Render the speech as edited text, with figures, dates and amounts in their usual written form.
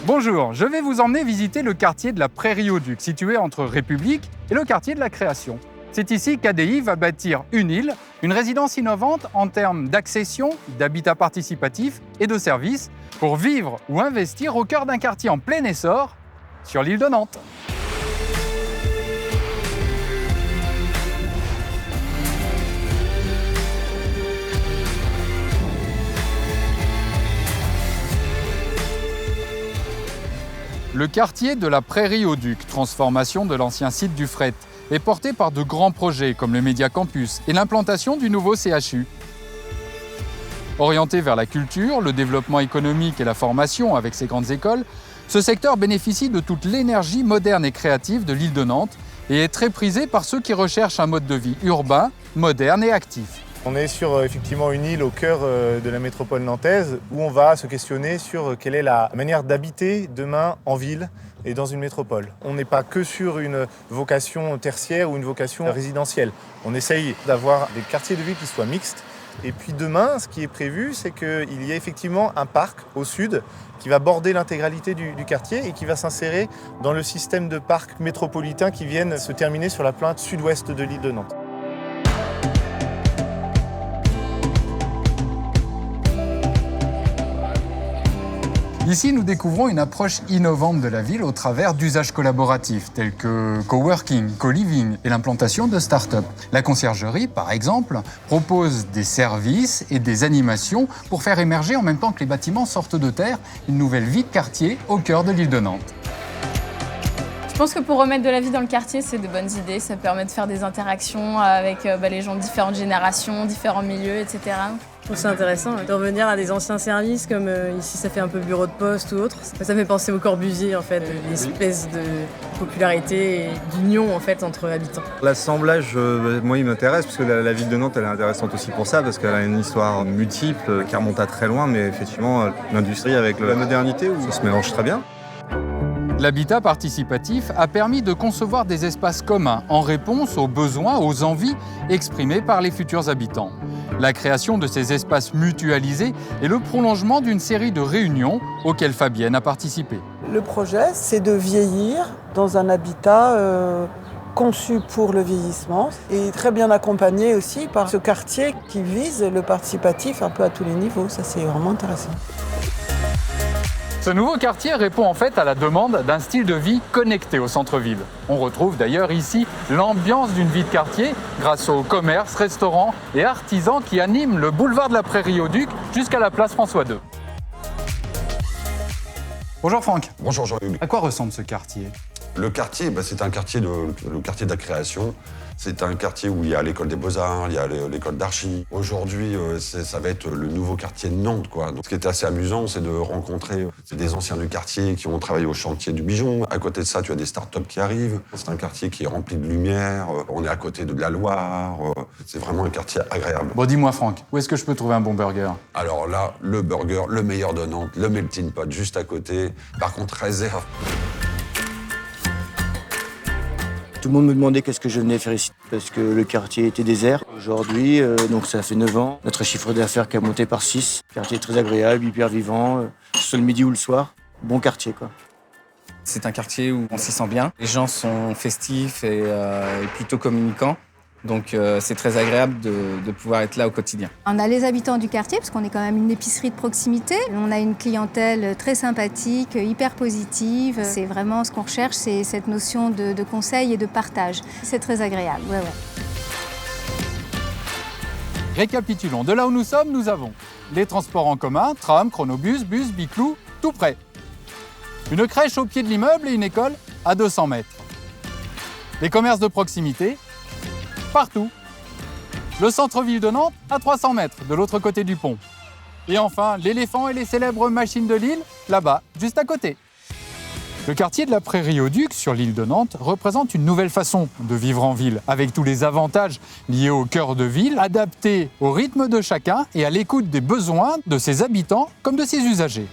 Bonjour, je vais vous emmener visiter le quartier de la Prairie-au-Duc, situé entre République et le quartier de la Création. C'est ici qu'ADI va bâtir une île, une résidence innovante en termes d'accession, d'habitat participatif et de services pour vivre ou investir au cœur d'un quartier en plein essor sur l'île de Nantes. Le quartier de la Prairie-au-Duc, transformation de l'ancien site du fret, est porté par de grands projets comme le Média Campus et l'implantation du nouveau CHU. Orienté vers la culture, le développement économique et la formation avec ses grandes écoles, ce secteur bénéficie de toute l'énergie moderne et créative de l'île de Nantes et est très prisé par ceux qui recherchent un mode de vie urbain, moderne et actif. On est sur effectivement une île au cœur de la métropole nantaise où on va se questionner sur quelle est la manière d'habiter demain en ville et dans une métropole. On n'est pas que sur une vocation tertiaire ou une vocation résidentielle. On essaye d'avoir des quartiers de vie qui soient mixtes. Et puis demain, ce qui est prévu, c'est qu'il y ait effectivement un parc au sud qui va border l'intégralité du quartier et qui va s'insérer dans le système de parcs métropolitains qui viennent se terminer sur la pointe sud-ouest de l'île de Nantes. Ici, nous découvrons une approche innovante de la ville au travers d'usages collaboratifs tels que coworking, co-living et l'implantation de start-up. La conciergerie, par exemple, propose des services et des animations pour faire émerger, en même temps que les bâtiments sortent de terre, une nouvelle vie de quartier au cœur de l'île de Nantes. Je pense que pour remettre de la vie dans le quartier, c'est de bonnes idées. Ça permet de faire des interactions avec les gens de différentes générations, différents milieux, etc. Je trouve ça intéressant de revenir à des anciens services comme ici ça fait un peu bureau de poste ou autre. Ça fait penser au Corbusier en fait, l'espèce de popularité et d'union en fait entre habitants. L'assemblage, moi il m'intéresse parce que la ville de Nantes elle est intéressante aussi pour ça parce qu'elle a une histoire multiple qui remonte à très loin mais effectivement l'industrie avec la modernité ça se mélange très bien. L'habitat participatif a permis de concevoir des espaces communs en réponse aux besoins, aux envies exprimées par les futurs habitants. La création de ces espaces mutualisés est le prolongement d'une série de réunions auxquelles Fabienne a participé. Le projet, c'est de vieillir dans un habitat conçu pour le vieillissement et très bien accompagné aussi par ce quartier qui vise le participatif un peu à tous les niveaux. Ça, c'est vraiment intéressant. Ce nouveau quartier répond en fait à la demande d'un style de vie connecté au centre-ville. On retrouve d'ailleurs ici l'ambiance d'une vie de quartier grâce aux commerces, restaurants et artisans qui animent le boulevard de la Prairie-au-Duc jusqu'à la place François II. Bonjour Franck. Bonjour Jean-Hugues. À quoi ressemble ce quartier ? Le quartier, c'est un quartier le quartier de la Création. C'est un quartier où il y a l'école des Beaux-Arts, il y a l'école d'Archi. Aujourd'hui, ça va être le nouveau quartier de Nantes, quoi. Donc, ce qui est assez amusant, c'est de rencontrer des anciens du quartier qui ont travaillé au chantier du Bijon. À côté de ça, tu as des start-up qui arrivent. C'est un quartier qui est rempli de lumière. On est à côté de la Loire. C'est vraiment un quartier agréable. Bon, dis-moi Franck, où est-ce que je peux trouver un bon burger ? Alors là, le burger, le meilleur de Nantes, le melting pot juste à côté. Par contre, réserve. Tout le monde me demandait qu'est-ce que je venais faire ici, parce que le quartier était désert. Aujourd'hui, donc ça fait 9 ans, notre chiffre d'affaires qui a monté par 6. Quartier très agréable, hyper vivant, que ce soit le midi ou le soir. Bon quartier, quoi. C'est un quartier où on s'y sent bien. Les gens sont festifs et plutôt communicants. Donc c'est très agréable de pouvoir être là au quotidien. On a les habitants du quartier, parce qu'on est quand même une épicerie de proximité. On a une clientèle très sympathique, hyper positive. C'est vraiment ce qu'on recherche, c'est cette notion de conseil et de partage. C'est très agréable, ouais. Récapitulons, de là où nous sommes, nous avons les transports en commun, tram, chronobus, bus, biclou, tout près. Une crèche au pied de l'immeuble et une école à 200 mètres. Les commerces de proximité, partout. Le centre-ville de Nantes à 300 mètres, de l'autre côté du pont. Et enfin, l'éléphant et les célèbres machines de Lille, là-bas, juste à côté. Le quartier de la Prairie-au-Duc, sur l'île de Nantes, représente une nouvelle façon de vivre en ville, avec tous les avantages liés au cœur de ville, adaptés au rythme de chacun et à l'écoute des besoins de ses habitants comme de ses usagers.